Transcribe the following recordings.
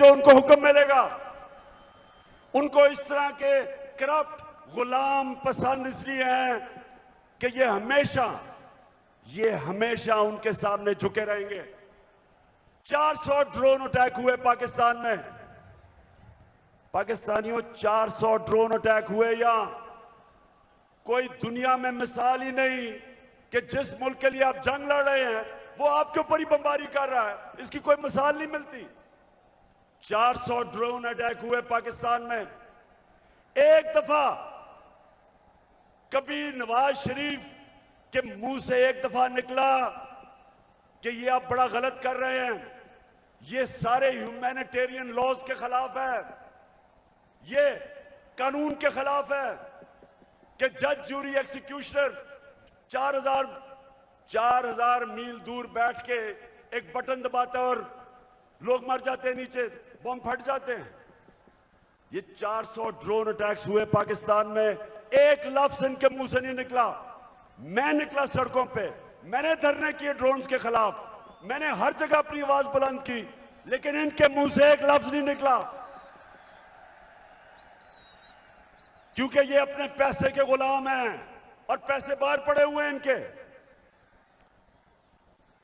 जो उनको हुक्म मिलेगा। उनको इस तरह के करप्ट गुलाम पसंद इसलिए हैं कि ये हमेशा उनके सामने झुके रहेंगे। 400 ड्रोन अटैक हुए पाकिस्तान में। पाकिस्तानियों, 400 ड्रोन अटैक हुए। यहां कोई दुनिया में मिसाल ही नहीं कि जिस मुल्क के लिए आप जंग लड़ रहे हैं वो आपके ऊपर ही बमबारी कर रहा है। इसकी कोई मिसाल नहीं मिलती। 400 ड्रोन अटैक हुए पाकिस्तान में। एक दफा कभी नवाज शरीफ के मुंह से एक दफा निकला कि ये आप बड़ा गलत कर रहे हैं, ये सारे ह्यूमैनिटेरियन लॉज के खिलाफ है, ये कानून के खिलाफ है कि जज, जूरी, एग्जीक्यूशनर 4000 मील दूर बैठ के एक बटन दबाता है और लोग मर जाते हैं, नीचे बम फट जाते हैं। ये 400 ड्रोन अटैक्स हुए पाकिस्तान में। एक लफ्ज इनके मुंह से नहीं निकला। मैं निकला सड़कों पे, मैंने धरने किए ड्रोन्स के खिलाफ, मैंने हर जगह अपनी आवाज बुलंद की, लेकिन इनके मुंह से एक लफ्ज नहीं निकला, क्योंकि ये अपने पैसे के गुलाम हैं और पैसे बाहर पड़े हुए हैं इनके।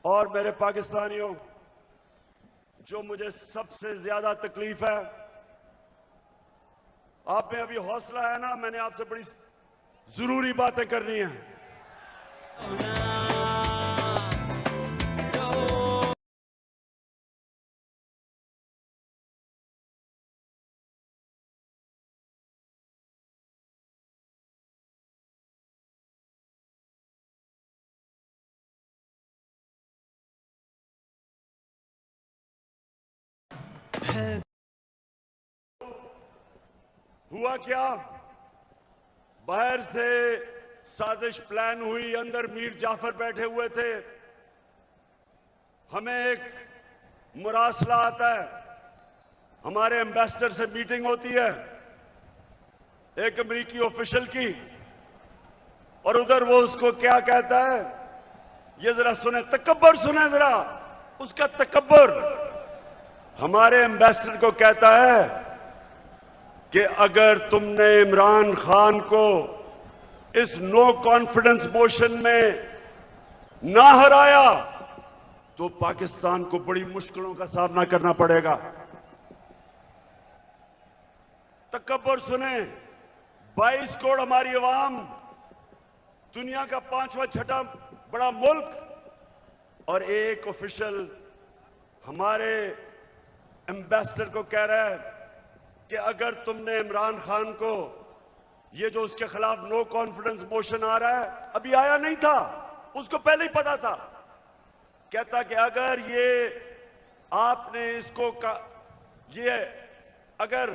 और मेरे पाकिस्तानियों, जो मुझे सबसे ज्यादा तकलीफ है, आप में अभी हौसला है ना, मैंने आपसे बड़ी जरूरी बातें करनी है। हुआ क्या, बाहर से साजिश प्लान हुई, अंदर मीर जाफर बैठे हुए थे। हमें एक मुरासला आता है, हमारे एम्बेसडर से मीटिंग होती है एक अमेरिकी ऑफिशियल की, और उधर वो उसको क्या कहता है, ये जरा सुने, तकब्बर सुने जरा, उसका तकब्बर। हमारे एम्बेसडर को कहता है कि अगर तुमने इमरान खान को इस नो कॉन्फिडेंस मोशन में ना हराया तो पाकिस्तान को बड़ी मुश्किलों का सामना करना पड़ेगा। तकब्बर सुने, 22 करोड़ हमारी आवाम, दुनिया का 5वां 6वां बड़ा मुल्क, और एक ऑफिशियल हमारे एम्बेसडर को कह रहा है कि अगर तुमने इमरान खान को, ये जो उसके खिलाफ नो कॉन्फिडेंस मोशन आ रहा है, अभी आया नहीं था, उसको पहले ही पता था, कहता कि अगर ये आपने इसको ये अगर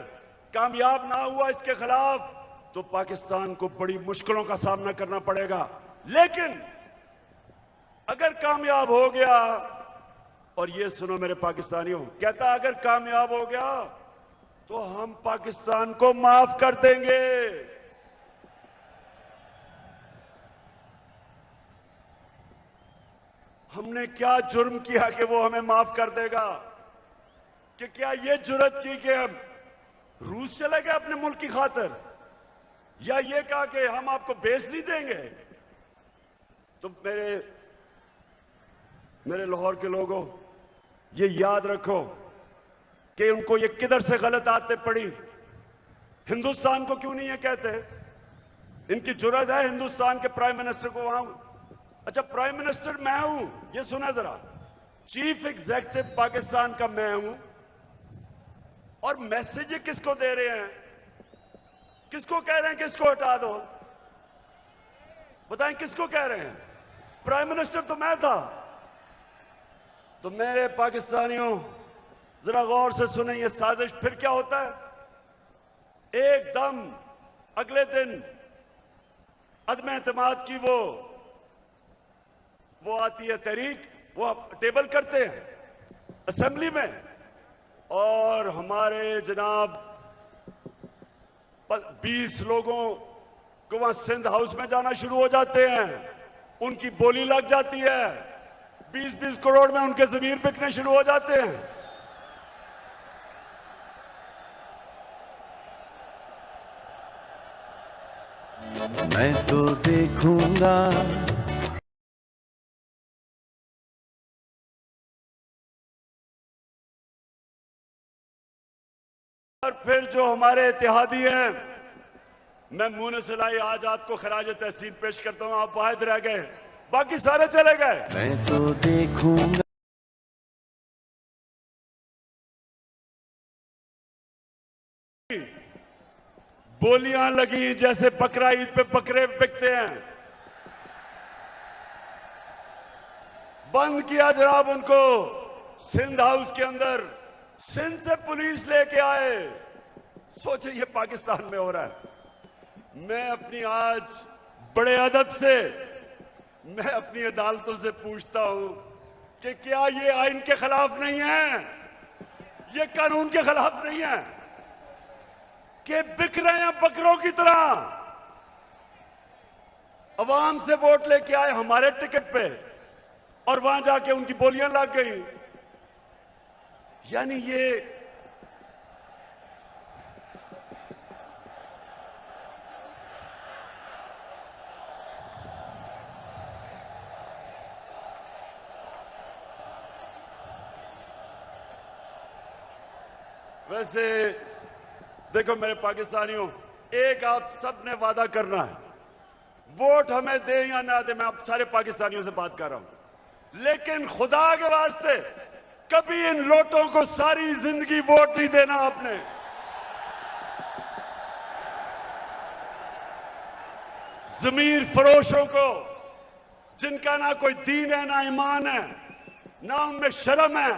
कामयाब ना हुआ इसके खिलाफ तो पाकिस्तान को बड़ी मुश्किलों का सामना करना पड़ेगा। लेकिन अगर कामयाब हो गया, और ये सुनो मेरे पाकिस्तानियों, कहता अगर कामयाब हो गया तो हम पाकिस्तान को माफ कर देंगे। हमने क्या जुर्म किया कि वो हमें माफ कर देगा? कि क्या ये जुर्रत की कि हम रूस चले गए अपने मुल्क की खातिर, या ये कहा कि हम आपको बेस नहीं देंगे? तो मेरे लाहौर के लोगों, ये याद रखो कि उनको ये किधर से गलत आदतें पड़ी। हिंदुस्तान को क्यों नहीं ये कहते? इनकी जुर्रत है हिंदुस्तान के प्राइम मिनिस्टर को वहां, अच्छा प्राइम मिनिस्टर मैं हूं, ये सुना जरा, चीफ एग्जीक्यूटिव पाकिस्तान का मैं हूं, और मैसेज किसको दे रहे हैं? किसको कह रहे हैं किसको हटा दो? बताएं किसको कह रहे हैं? प्राइम मिनिस्टर तो मैं था। तो मेरे पाकिस्तानियों, जरा गौर से सुने, ये साजिश फिर क्या होता है, एकदम अगले दिन अदम एतमाद की वो आती है तहरीक, वो टेबल करते हैं असेंबली में, और हमारे जनाब 20 लोगों को वहां सिंध हाउस में जाना शुरू हो जाते हैं, उनकी बोली लग जाती है, 20-20 करोड़ में उनके जमीर बिकने शुरू हो जाते हैं। मैं तो देखूंगा। और फिर जो हमारे इत्तेहादी हैं, मैं मुनसिलाई आजाद को खराज तहसीन पेश करता हूं। आप वाहिद रह गए, बाकी सारे चले गए। मैं तो देखूंगा। बोलियां लगी जैसे बकरा ईद पे बकरे बिकते हैं। बंद किया जनाब उनको सिंध हाउस के अंदर। सिंध से पुलिस लेके आए। सोचिए ये पाकिस्तान में हो रहा है। मैं अपनी आज बड़े अदब से मैं अपनी अदालतों से पूछता हूं कि क्या ये आइन के खिलाफ नहीं है, ये कानून के खिलाफ नहीं है कि बिक रहे हैं बकरों की तरह। अवाम से वोट लेके आए हमारे टिकट पे और वहां जाके उनकी बोलियां लग गई। यानी ये वैसे देखो मेरे पाकिस्तानियों, एक आप सब ने वादा करना है, वोट हमें दे या ना दे, मैं आप सारे पाकिस्तानियों से बात कर रहा हूं, लेकिन खुदा के वास्ते कभी इन लोटों को सारी जिंदगी वोट नहीं देना आपने। जमीर फरोशों को, जिनका ना कोई दीन है ना ईमान है ना उनमें शर्म है,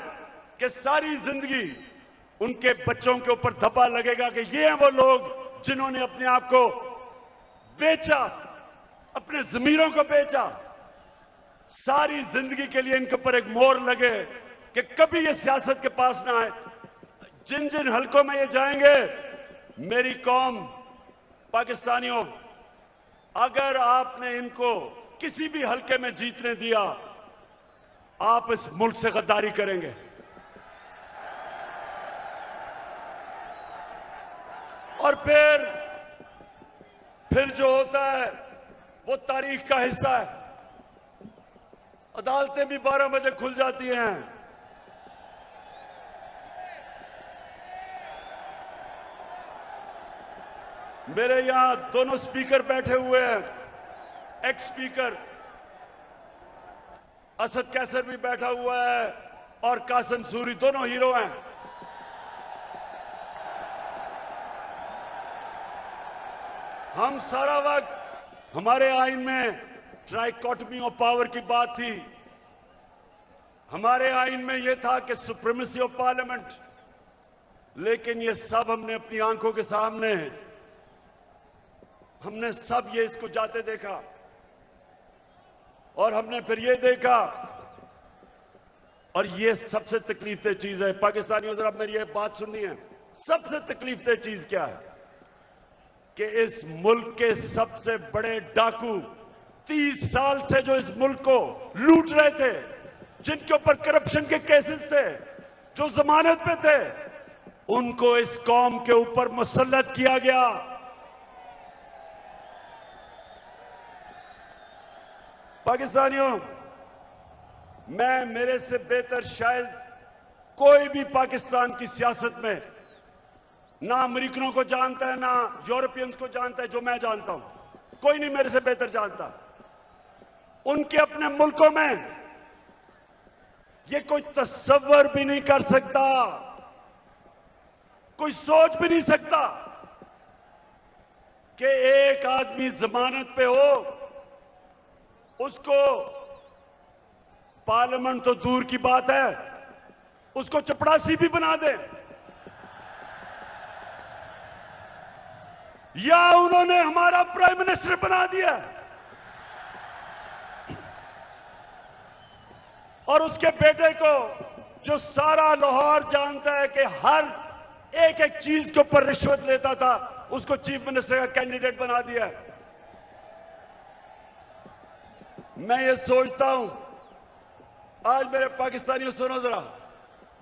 कि सारी जिंदगी उनके बच्चों के ऊपर धब्बा लगेगा कि ये हैं वो लोग जिन्होंने अपने आप को बेचा, अपने जमीरों को बेचा। सारी जिंदगी के लिए इनके ऊपर एक मोहर लगे कि कभी ये सियासत के पास ना आए। जिन जिन हलकों में ये जाएंगे, मेरी कौम पाकिस्तानियों, अगर आपने इनको किसी भी हलके में जीतने दिया, आप इस मुल्क से गद्दारी करेंगे। और फिर जो होता है वो तारीख का हिस्सा है। अदालतें भी 12 बजे खुल जाती हैं। मेरे यहां दोनों स्पीकर बैठे हुए हैं, एक्स स्पीकर असद कैसर भी बैठा हुआ है और कासिम सूरी, दोनों हीरो हैं। हम सारा वक्त, हमारे आइन में ट्राइकोटमी ऑफ पावर की बात थी। हमारे आइन में यह था कि सुप्रीमेसी ऑफ पार्लियामेंट, लेकिन ये सब हमने अपनी आंखों के सामने, हमने सब ये इसको जाते देखा और हमने फिर ये देखा। और ये सबसे तकलीफ दह चीज है पाकिस्तानियों, जरा मेरी ये बात सुननी है। सबसे तकलीफ दह चीज क्या है कि इस मुल्क के सबसे बड़े डाकू 30 साल से जो इस मुल्क को लूट रहे थे, जिनके ऊपर करप्शन के केसेस थे, जो जमानत पे थे, उनको इस कौम के ऊपर मुसल्लत किया गया। पाकिस्तानियों, मैं, मेरे से बेहतर शायद कोई भी पाकिस्तान की सियासत में ना अमेरिकनों को जानता है ना यूरोपियंस को जानता है जो मैं जानता हूं। कोई नहीं मेरे से बेहतर जानता। उनके अपने मुल्कों में ये कोई तस्वर भी नहीं कर सकता, कोई सोच भी नहीं सकता कि एक आदमी जमानत पे हो, उसको पार्लियामेंट तो दूर की बात है, उसको चपड़ासी भी बना दे, या उन्होंने हमारा प्राइम मिनिस्टर बना दिया और उसके बेटे को, जो सारा लाहौर जानता है कि हर एक एक चीज के ऊपर रिश्वत लेता था, उसको चीफ मिनिस्टर का कैंडिडेट बना दिया। मैं ये सोचता हूं, आज मेरे पाकिस्तानियों सुनो जरा,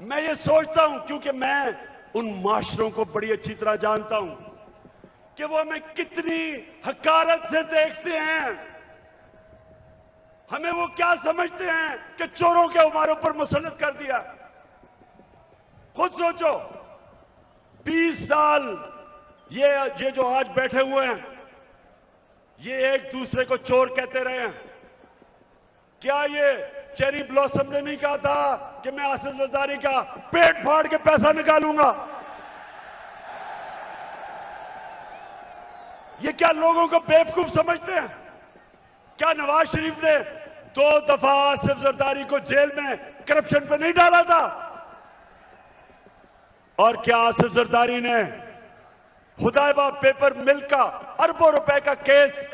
मैं ये सोचता हूं, क्योंकि मैं उन माशरों को बड़ी अच्छी तरह जानता हूं कि वो हमें कितनी हकारत से देखते हैं, हमें वो क्या समझते हैं कि चोरों के हमारे ऊपर मुसल्लत कर दिया। खुद सोचो, 20 साल ये जो आज बैठे हुए हैं, ये एक दूसरे को चोर कहते रहे हैं। क्या ये चेरी ब्लॉसम ने नहीं कहा था कि मैं आसिफ जरदारी का पेट फाड़ के पैसा निकालूंगा? ये क्या लोगों को बेवकूफ समझते हैं? क्या नवाज शरीफ ने 2 दफा आसिफ जरदारी को जेल में करप्शन पे नहीं डाला था? और क्या आसिफ जरदारी ने हुदैबा पेपर मिल का अरबों रुपए का केस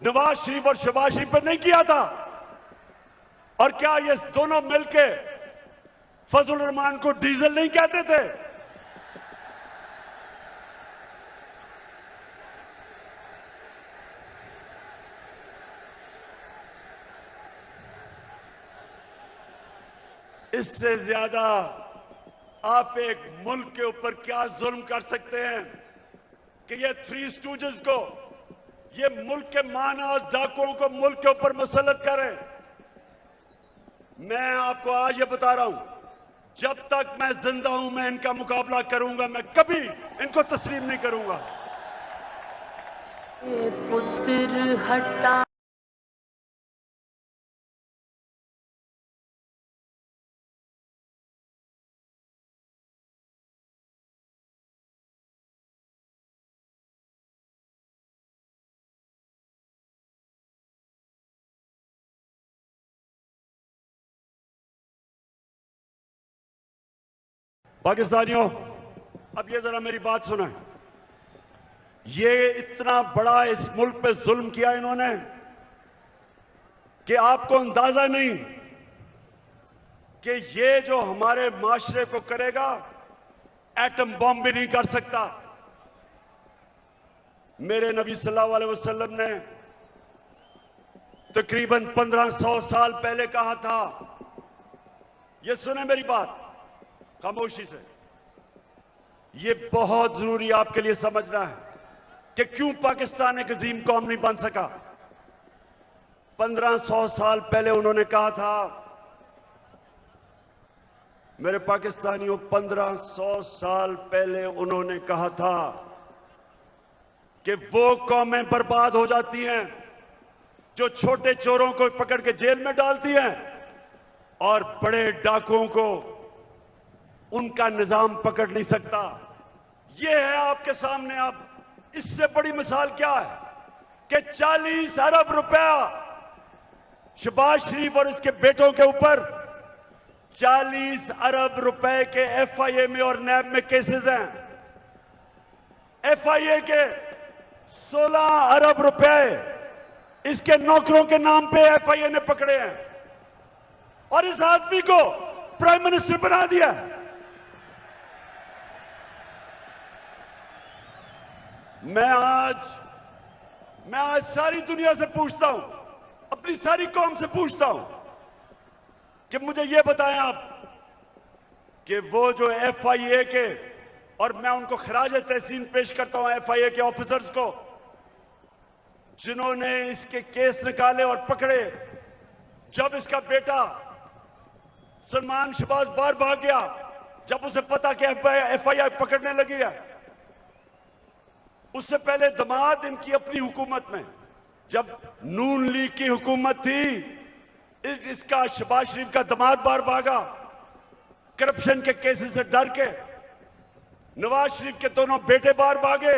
नवाज शरीफ और शहबाज शरीफ पर नहीं किया था? और क्या ये दोनों मिलके फजल रहमान को डीजल नहीं कहते थे? इससे ज्यादा आप एक मुल्क के ऊपर क्या जुल्म कर सकते हैं कि ये 3 स्टूजेस को, ये मुल्क के माना और डाकुओं को मुल्क के ऊपर मुसल्लत करें। मैं आपको आज ये बता रहा हूं, जब तक मैं जिंदा हूं मैं इनका मुकाबला करूंगा, मैं कभी इनको तस्लीम नहीं करूंगा। पुत्र हटा पाकिस्तानियों, अब ये जरा मेरी बात सुना। ये इतना बड़ा इस मुल्क पे जुल्म किया इन्होंने कि आपको अंदाजा नहीं कि ये जो हमारे माशरे को करेगा, एटम बॉम्ब भी नहीं कर सकता। मेरे नबी सल्लल्लाहु अलैहि वसल्लम ने तकरीबन 1500 साल पहले कहा था, ये सुने मेरी बात खामोशी से, ये बहुत जरूरी आपके लिए समझना है कि क्यों पाकिस्तान एक अजीम कौम नहीं बन सका। 1500 साल पहले उन्होंने कहा था, मेरे पाकिस्तानियों, 1500 साल पहले उन्होंने कहा था कि वो कौमें बर्बाद हो जाती हैं जो छोटे चोरों को पकड़ के जेल में डालती हैं और बड़े डाकुओं को उनका निजाम पकड़ नहीं सकता। यह है आपके सामने। आप इससे बड़ी मिसाल क्या है कि 40 अरब रुपया शहबाज शरीफ और इसके बेटों के ऊपर 40 अरब रुपए के एफआईए में और नैब में केसेस हैं। एफआईए के 16 अरब रुपए इसके नौकरों के नाम पे एफआईए ने पकड़े हैं और इस आदमी को प्राइम मिनिस्टर बना दिया। मैं आज सारी दुनिया से पूछता हूं, अपनी सारी कौम से पूछता हूं कि मुझे यह बताएं आप कि वो जो एफआईए के, और मैं उनको खराज तहसीन पेश करता हूं एफआईए के ऑफिसर्स को जिन्होंने इसके केस निकाले और पकड़े। जब इसका बेटा सलमान शहबाज बाहर भाग गया, जब उसे पता कि एफआईआर पकड़ने लगी है, उससे पहले दामाद इनकी अपनी हुकूमत में, जब नून लीग की हुकूमत थी, इसका शहबाज शरीफ का दामाद बाहर भागा करप्शन के केसेस से डर के। नवाज शरीफ के दोनों बेटे बाहर भागे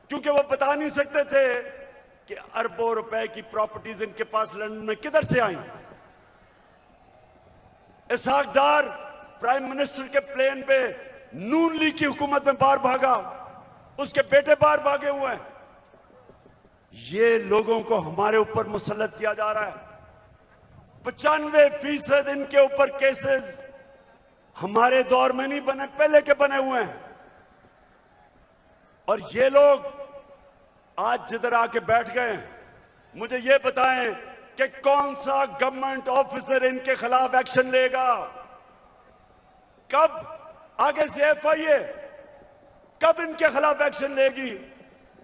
क्योंकि वो बता नहीं सकते थे कि अरबों रुपए की प्रॉपर्टीज इनके पास लंदन में किधर से आई। इसहाक डार प्राइम मिनिस्टर के प्लेन पे नून लीग की हुकूमत में बाहर भागा, उसके बेटे बाहर भागे हुए हैं। ये लोगों को हमारे ऊपर मुसल्लत किया जा रहा है। 95% इनके ऊपर केसेस हमारे दौर में नहीं बने, पहले के बने हुए हैं। और ये लोग आज जिधर आके बैठ गए, मुझे ये बताएं कि कौन सा गवर्नमेंट ऑफिसर इनके खिलाफ एक्शन लेगा? कब? आगे से एफआईए, कब इनके खिलाफ एक्शन लेगी?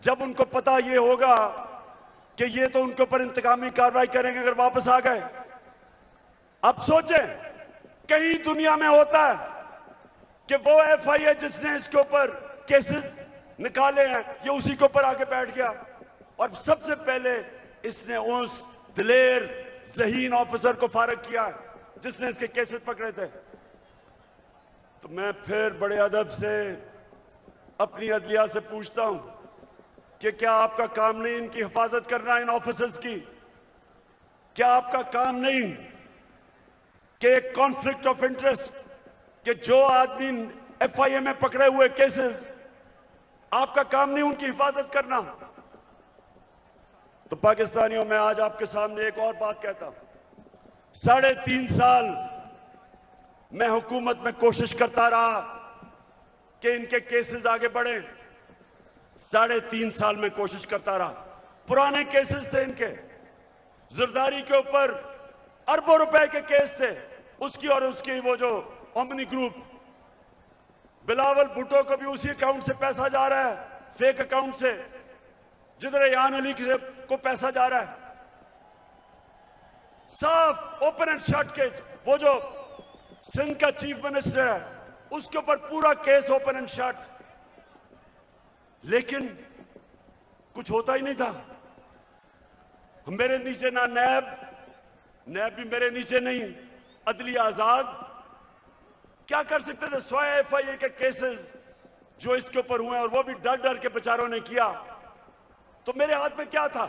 जब उनको पता ये होगा कि ये तो उनके ऊपर इंतकामी कार्रवाई करेंगे अगर वापस आ गए। अब सोचें, कहीं दुनिया में होता है कि वो एफआईए जिसने इसके ऊपर केसेस निकाले हैं ये उसी के ऊपर आके बैठ गया और सबसे पहले इसने उस दिलेर ज़हीन ऑफिसर को फारग किया जिसने इसके केसेस पकड़े थे। तो मैं फिर बड़े अदब से अपनी अदलिया से पूछता हूं कि क्या आपका काम नहीं इनकी हिफाजत करना, इन ऑफिसर्स की? क्या आपका काम नहीं कि एक कॉन्फ्लिक्ट ऑफ इंटरेस्ट, कि जो आदमी एफआईए में पकड़े हुए केसेस, आपका काम नहीं उनकी हिफाजत करना? तो पाकिस्तानियों, मैं आज आपके सामने एक और बात कहता हूं। 3.5 साल मैं हुकूमत में कोशिश करता रहा कि इनके केसेस आगे बढ़े। 3.5 साल में कोशिश करता रहा। पुराने केसेस थे इनके, जरदारी के ऊपर अरबों रुपए के केस थे, उसकी और उसकी वो जो ओमनी ग्रुप, बिलावल भुट्टो को भी उसी अकाउंट से पैसा जा रहा है, फेक अकाउंट से, जिधर रेहान अली को पैसा जा रहा है। साफ ओपन एंड शट के, वो जो सिंध का चीफ मिनिस्टर है उसके ऊपर पूरा केस ओपन एंड शट, लेकिन कुछ होता ही नहीं था। मेरे नीचे ना नैब भी मेरे नीचे नहीं, अदलिया आजाद। क्या कर सकते थे? 100 एफआईए के केसेस जो इसके ऊपर हुए और वो भी डर डर के बेचारों ने किया, तो मेरे हाथ में क्या था?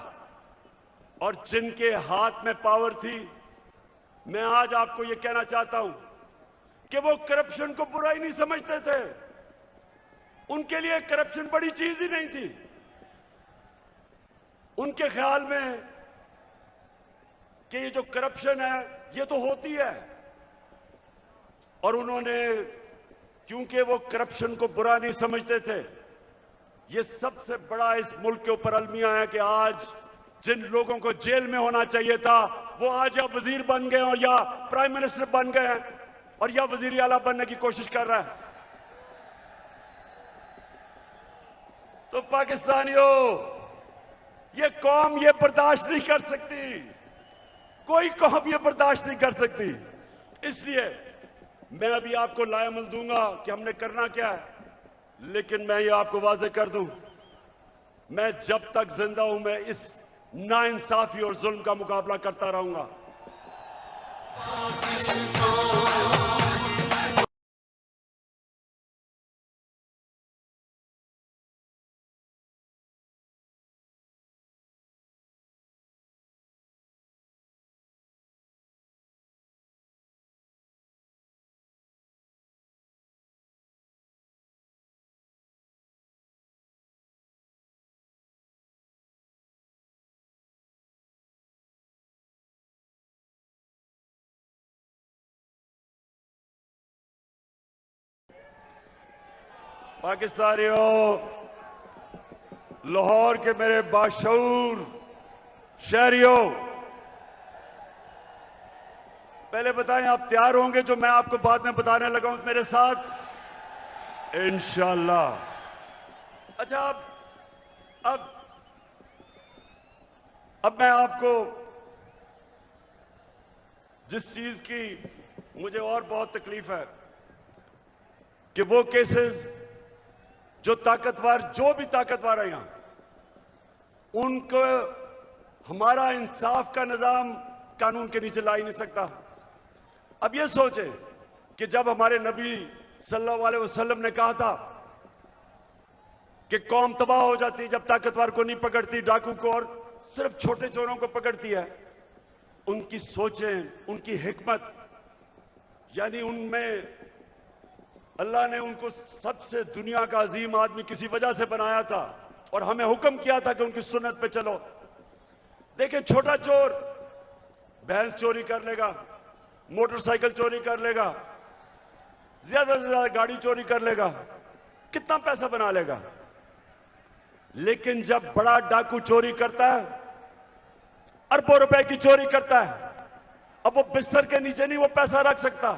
और जिनके हाथ में पावर थी, मैं आज आपको यह कहना चाहता हूं कि वो करप्शन को बुरा ही नहीं समझते थे। उनके लिए करप्शन बड़ी चीज ही नहीं थी। उनके ख्याल में कि ये जो करप्शन है ये तो होती है, और उन्होंने, क्योंकि वो करप्शन को बुरा नहीं समझते थे, ये सबसे बड़ा इस मुल्क के ऊपर अलमिया है कि आज जिन लोगों को जेल में होना चाहिए था वो आज या वजीर बन गए और या प्राइम मिनिस्टर बन गए हैं और या वजीर आला बनने की कोशिश कर रहा है। तो पाकिस्तानियों, ये कौम ये बर्दाश्त नहीं कर सकती, कोई कौम ये बर्दाश्त नहीं कर सकती। इसलिए मैं अभी आपको लाएमल दूंगा कि हमने करना क्या है, लेकिन मैं ये आपको वाज़ेह कर दूं, मैं जब तक जिंदा हूं मैं इस नाइंसाफी और जुल्म का मुकाबला करता रहूंगा। पाकिस्तानियों, लाहौर के मेरे बाशऊर शहरियों, पहले बताएं आप तैयार होंगे जो मैं आपको बाद में बताने लगा हूं मेरे साथ, इंशाअल्लाह। अच्छा, अब मैं आपको जिस चीज की मुझे और बहुत तकलीफ है कि वो केसेस जो भी ताकतवर है यहां, उनको हमारा इंसाफ का निजाम कानून के नीचे ला ही नहीं सकता। अब ये सोचें कि जब हमारे नबी सल्लल्लाहु अलैहि वसल्लम ने कहा था कि कौम तबाह हो जाती है जब ताकतवर को नहीं पकड़ती, डाकू को और सिर्फ छोटे चोरों को पकड़ती है, उनकी सोचें, उनकी हिकमत, यानी उनमें अल्लाह ने उनको सबसे दुनिया का अजीम आदमी किसी वजह से बनाया था और हमें हुक्म किया था कि उनकी सुन्नत पे चलो। देखें, छोटा चोर भैंस चोरी कर लेगा, मोटरसाइकिल चोरी कर लेगा, ज्यादा से ज्यादा गाड़ी चोरी कर लेगा, कितना पैसा बना लेगा। लेकिन जब बड़ा डाकू चोरी करता है, अरबों रुपए की चोरी करता है, अब वो बिस्तर के नीचे नहीं वो पैसा रख सकता,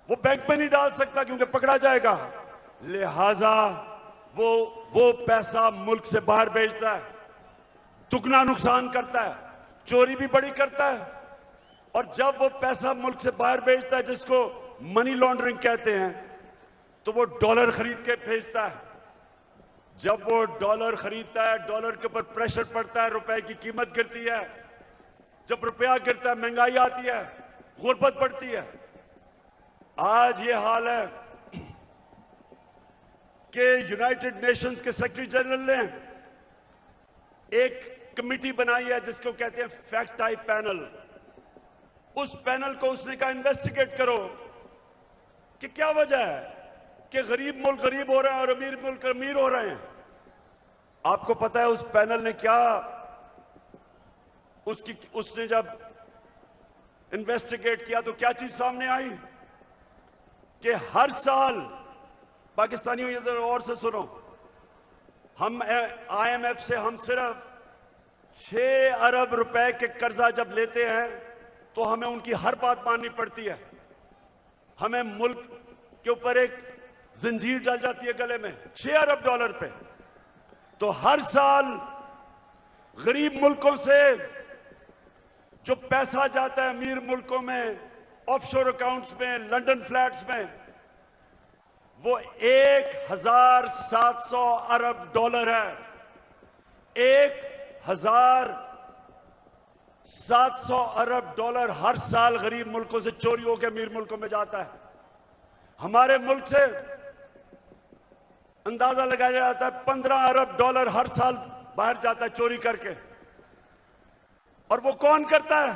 वो बैंक में नहीं डाल सकता क्योंकि पकड़ा जाएगा। लिहाजा वो पैसा मुल्क से बाहर भेजता है, दुगना नुकसान करता है, चोरी भी बड़ी करता है। और जब वो पैसा मुल्क से बाहर भेजता है, जिसको मनी लॉन्ड्रिंग कहते हैं, तो वो डॉलर खरीद के भेजता है। जब वो डॉलर खरीदता है, डॉलर के ऊपर प्रेशर पड़ता है, रुपए की कीमत गिरती है। जब रुपया गिरता है, महंगाई आती है, गुर्बत बढ़ती है। आज ये हाल है कि यूनाइटेड नेशंस के सेक्रेटरी जनरल ने एक कमेटी बनाई है जिसको कहते हैं फैक्ट टाइप पैनल। उस पैनल को उसने कहा इन्वेस्टिगेट करो कि क्या वजह है कि गरीब मुल्क गरीब हो रहे हैं और अमीर मुल्क अमीर हो रहे हैं। आपको पता है उस पैनल ने क्या, उसने जब इन्वेस्टिगेट किया तो क्या चीज सामने आई कि हर साल, पाकिस्तानियों इधर और से सुनो, हम IMF से हम सिर्फ 6 अरब रुपए के कर्जा जब लेते हैं तो हमें उनकी हर बात माननी पड़ती है। हमें मुल्क के ऊपर एक जंजीर डाल जाती है गले में, 6 अरब डॉलर पे। तो हर साल गरीब मुल्कों से जो पैसा जाता है अमीर मुल्कों में, ऑफशोर अकाउंट्स में, लंदन फ्लैट्स में, वो 1700 अरब डॉलर है। 1700 अरब डॉलर हर साल गरीब मुल्कों से चोरी होकर अमीर मुल्कों में जाता है। हमारे मुल्क से अंदाजा लगाया जाता है 15 अरब डॉलर हर साल बाहर जाता है चोरी करके। और वो कौन करता है?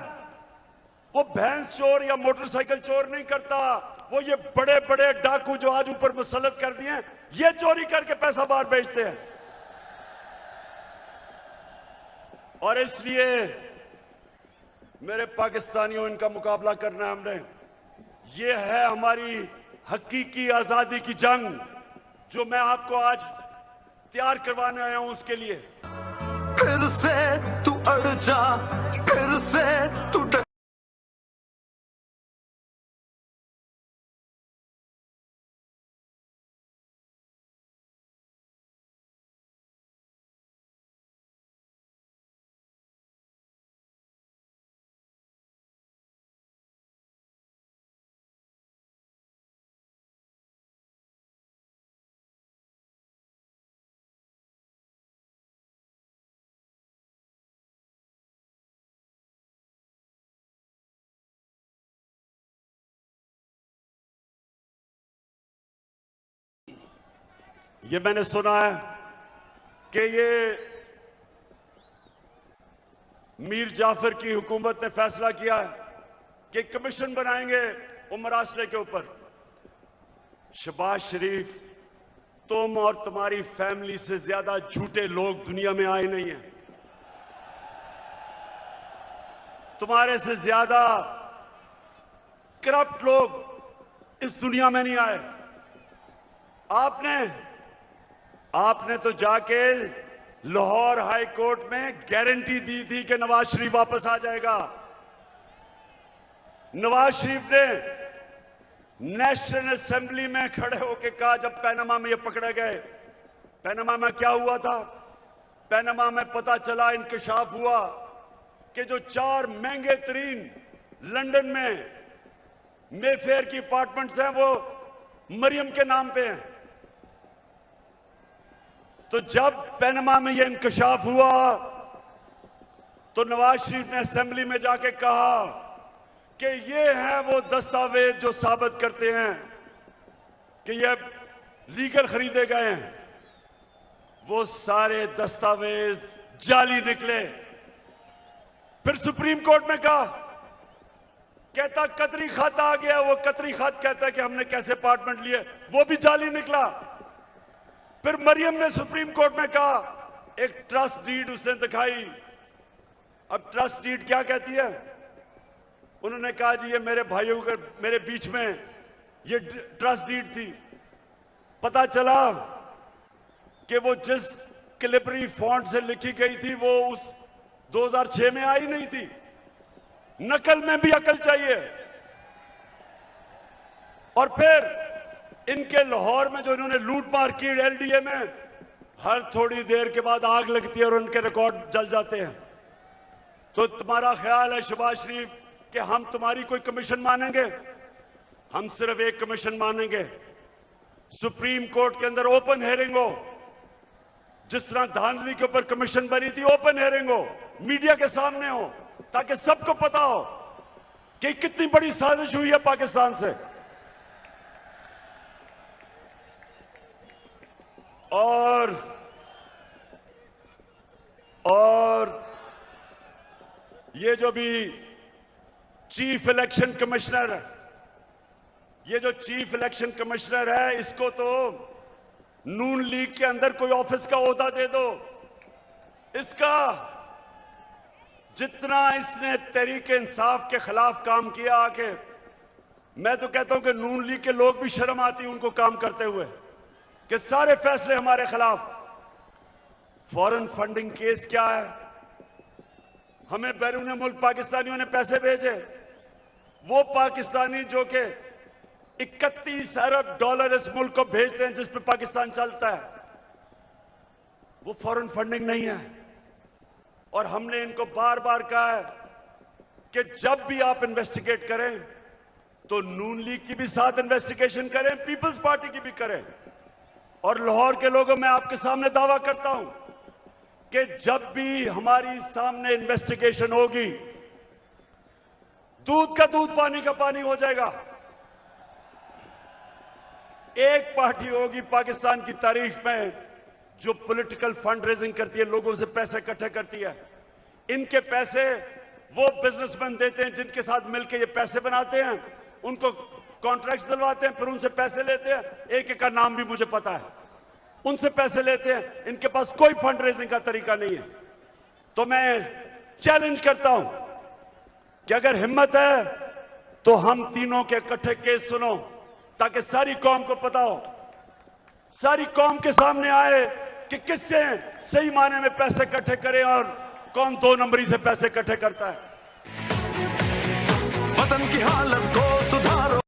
वो भैंस चोर या मोटरसाइकिल चोर नहीं करता, वो ये बड़े बड़े डाकू जो आज ऊपर मुसल्लत कर दिए हैं, ये चोरी करके पैसा बाहर भेजते हैं। और इसलिए मेरे पाकिस्तानियों, इनका मुकाबला करना है हमने। ये है हमारी हकीकी आजादी की जंग जो मैं आपको आज तैयार करवाने आया हूं। उसके लिए फिर से तू अड़ जा, फिर से तू ये मैंने सुना है कि ये मीर जाफर की हुकूमत ने फैसला किया है कि कमीशन बनाएंगे उमर आसरे के ऊपर। शहबाज शरीफ, तुम और तुम्हारी फैमिली से ज्यादा झूठे लोग दुनिया में आए नहीं हैं। तुम्हारे से ज्यादा करप्ट लोग इस दुनिया में नहीं आए। आपने तो जाके लाहौर हाई कोर्ट में गारंटी दी थी कि नवाज शरीफ वापस आ जाएगा। नवाज शरीफ ने नेशनल असेंबली में खड़े होकर कहा, जब पैनामा में ये पकड़े गए, पैनामा में क्या हुआ था? पैनामा में पता चला, इंकशाफ हुआ कि जो 4 महंगे तरीन लंदन में मेफेयर की अपार्टमेंट्स हैं वो मरियम के नाम पे हैं। तो जब पैनामा में यह इंकशाफ हुआ तो नवाज शरीफ ने असेंबली में जाके कहा कि ये है वो दस्तावेज जो साबित करते हैं कि ये लीगल खरीदे गए हैं। वो सारे दस्तावेज जाली निकले। फिर सुप्रीम कोर्ट में कहा, कहता कतरी खत आ गया। वो कतरी खत कहता है कि हमने कैसे अपार्टमेंट लिए, वो भी जाली निकला। फिर मरियम ने सुप्रीम कोर्ट में कहा, एक ट्रस्ट डीड उसने दिखाई। अब ट्रस्ट डीड क्या कहती है? उन्होंने कहा जी ये मेरे भाइयों के मेरे बीच में ये ट्रस्ट डीड थी। पता चला कि वो जिस कैलिबरी फॉन्ट से लिखी गई थी वो उस 2006 में आई नहीं थी। नकल में भी अकल चाहिए। और फिर इनके लाहौर में जो इन्होंने लूट मार की एलडीए में, हर थोड़ी देर के बाद आग लगती है और उनके रिकॉर्ड जल जाते हैं। तो तुम्हारा ख्याल है शहबाज शरीफ कि हम तुम्हारी कोई कमीशन मानेंगे? हम सिर्फ एक कमीशन मानेंगे, सुप्रीम कोर्ट के अंदर ओपन हेयरिंग हो, जिस तरह धांधली के ऊपर कमीशन बनी थी, ओपन हेयरिंग हो, मीडिया के सामने हो, ताकि सबको पता हो कि कितनी बड़ी साजिश हुई है पाकिस्तान से। और ये जो भी चीफ इलेक्शन कमिश्नर है, ये जो चीफ इलेक्शन कमिश्नर है, इसको तो नून लीग के अंदर कोई ऑफिस का ओहदा दे दो। इसका जितना इसने तहरीक इंसाफ के खिलाफ काम किया आके, मैं तो कहता हूं कि नून लीग के लोग भी शर्म आती है उनको काम करते हुए कि सारे फैसले हमारे खिलाफ। फॉरेन फंडिंग केस क्या है? हमें बैरून मुल्क पाकिस्तानियों ने पैसे भेजे, वो पाकिस्तानी जो कि 31 अरब डॉलर इस मुल्क को भेजते हैं जिस पे पाकिस्तान चलता है, वो फॉरेन फंडिंग नहीं है। और हमने इनको बार बार कहा है कि जब भी आप इन्वेस्टिगेट करें तो नून लीग की भी साथ इन्वेस्टिगेशन करें, पीपल्स पार्टी की भी करें। और लाहौर के लोगों, मैं आपके सामने दावा करता हूं कि जब भी हमारी सामने इन्वेस्टिगेशन होगी, दूध का दूध पानी का पानी हो जाएगा। एक पार्टी होगी पाकिस्तान की तारीख में जो पॉलिटिकल फंड रेजिंग करती है, लोगों से पैसे इकट्ठे करती है। इनके पैसे वो बिजनेसमैन देते हैं जिनके साथ मिलकर ये पैसे बनाते हैं, उनको कॉन्ट्रैक्ट्स दिलवाते हैं, फिर उनसे पैसे लेते हैं। एक एक का नाम भी मुझे पता है, उनसे पैसे लेते हैं। इनके पास कोई फंड रेजिंग का तरीका नहीं है। तो मैं चैलेंज करता हूं कि अगर हिम्मत है तो हम तीनों के इकट्ठे केस सुनो, ताकि सारी कौम को पता हो, सारी कौम के सामने आए कि किससे सही मायने में पैसे इकट्ठे करें और कौन 2 नंबरी से पैसे इकट्ठे करता है। वतन की हालत को सुधारो।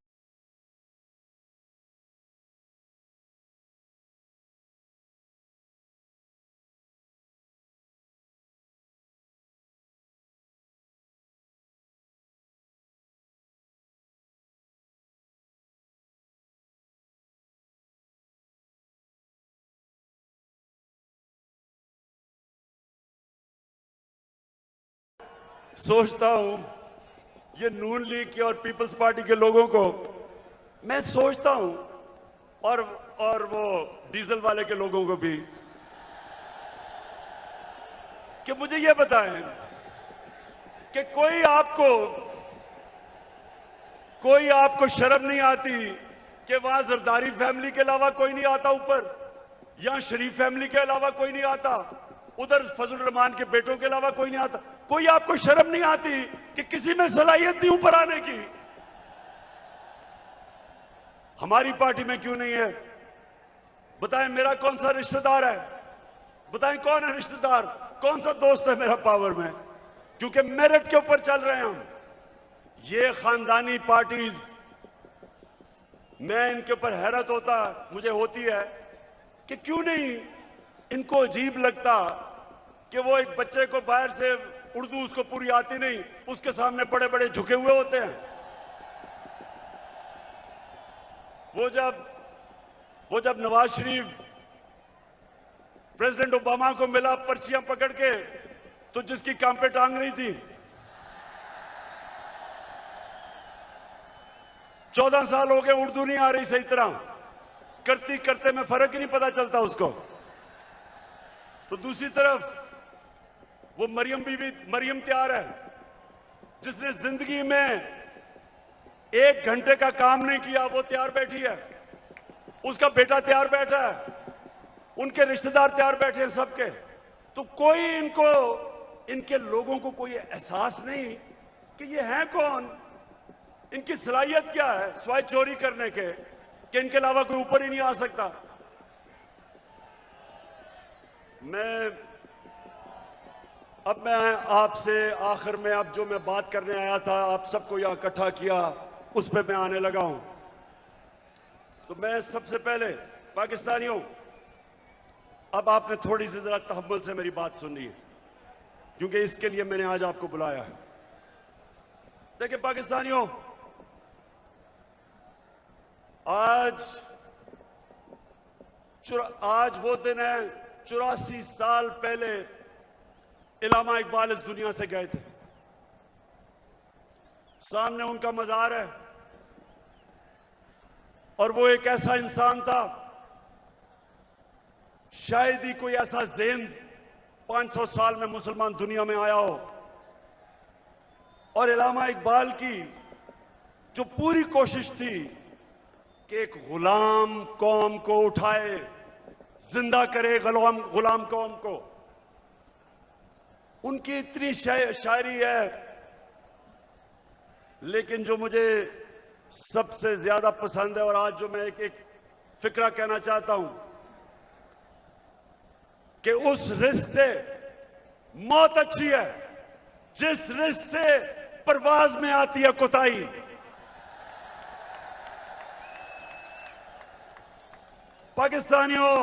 सोचता हूं ये नून लीग के और पीपल्स पार्टी के लोगों को मैं सोचता हूं, और वो डीजल वाले के लोगों को भी, कि मुझे ये बताएं कि कोई आपको शर्म नहीं आती कि वहां जरदारी फैमिली के अलावा कोई नहीं आता ऊपर, यहां शरीफ फैमिली के अलावा कोई नहीं आता, उधर फजल रहमान के बेटों के अलावा कोई नहीं आता? कोई आपको शर्म नहीं आती कि किसी में सलाहियत नहीं ऊपर आने की? हमारी पार्टी में क्यों नहीं है? बताएं मेरा कौन सा रिश्तेदार है? बताएं कौन है रिश्तेदार, कौन सा दोस्त है मेरा पावर में? क्योंकि मेरिट के ऊपर चल रहे हैं हम। ये खानदानी पार्टीज, मैं इनके ऊपर हैरत मुझे होती है कि क्यों नहीं इनको अजीब लगता कि वो एक बच्चे को बाहर से उर्दू उसको पूरी आती नहीं, उसके सामने बड़े बड़े झुके हुए होते हैं। वो जब नवाज शरीफ प्रेसिडेंट ओबामा को मिला पर्चियां पकड़ के, तो जिसकी काम पे टांग रही थी, 14 साल हो गए उर्दू नहीं आ रही सही तरह, करती करते में फर्क ही नहीं पता चलता उसको। तो दूसरी तरफ वो मरियम तैयार है, जिसने जिंदगी में 1 घंटे का काम नहीं किया, वो तैयार बैठी है, उसका बेटा तैयार बैठा है, उनके रिश्तेदार तैयार बैठे हैं सबके। तो कोई इनके लोगों को कोई एहसास नहीं कि ये हैं कौन, इनकी सलाहियत क्या है स्वाय चोरी करने के, कि इनके अलावा कोई ऊपर ही नहीं आ सकता। मैं आपसे आखिर में, अब जो मैं बात करने आया था, आप सबको यहां इकट्ठा किया, उस पर मैं आने लगा हूं। तो मैं सबसे पहले पाकिस्तानियों, अब आपने थोड़ी सी जरा तहम्मुल से मेरी बात सुननी है, क्योंकि इसके लिए मैंने आज आपको बुलाया है। देखिए पाकिस्तानियों, आज वो दिन है 84 साल पहले इल्लामा इकबाल इस दुनिया से गए थे। सामने उनका मज़ार है और वो एक ऐसा इंसान था, शायद ही कोई ऐसा ज़हन 500 साल में मुसलमान दुनिया में आया हो। और इल्लामा इकबाल की जो पूरी कोशिश थी कि एक गुलाम कौम को उठाए, जिंदा करे गुलाम कौम को, उनकी इतनी शायरी है। लेकिन जो मुझे सबसे ज्यादा पसंद है, और आज जो मैं एक फिक्रा कहना चाहता हूं, कि उस रिस्क से मौत अच्छी है जिस रिस्क से परवाज में आती है कोताही। पाकिस्तानियों,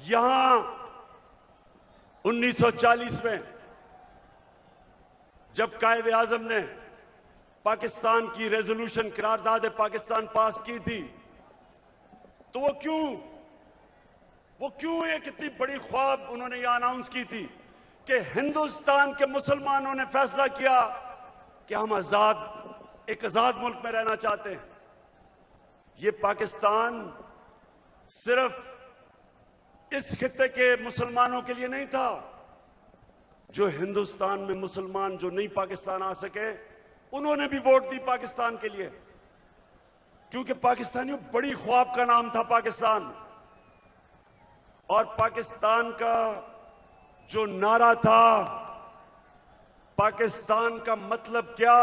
यहां 1940 में जब कायद आजम ने पाकिस्तान की रेजोल्यूशन करारदाद पाकिस्तान पास की थी, तो वो क्यों एक इतनी बड़ी ख्वाब उन्होंने ये अनाउंस की थी कि हिंदुस्तान के मुसलमानों ने फैसला किया कि हम एक आजाद मुल्क में रहना चाहते हैं। ये पाकिस्तान सिर्फ इस खित्ते के मुसलमानों के लिए नहीं था। जो हिंदुस्तान में मुसलमान जो नहीं पाकिस्तान आ सके, उन्होंने भी वोट दी पाकिस्तान के लिए, क्योंकि पाकिस्तानियों बड़ी ख्वाब का नाम था पाकिस्तान। और पाकिस्तान का जो नारा था, पाकिस्तान का मतलब क्या,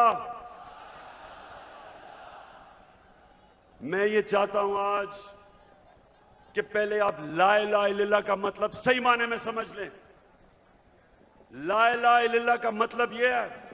मैं ये चाहता हूं आज कि पहले आप ला इलाहा इल्लल्लाह का मतलब सही माने में समझ लें। ला इलाहा इल्लल्लाह का मतलब यह है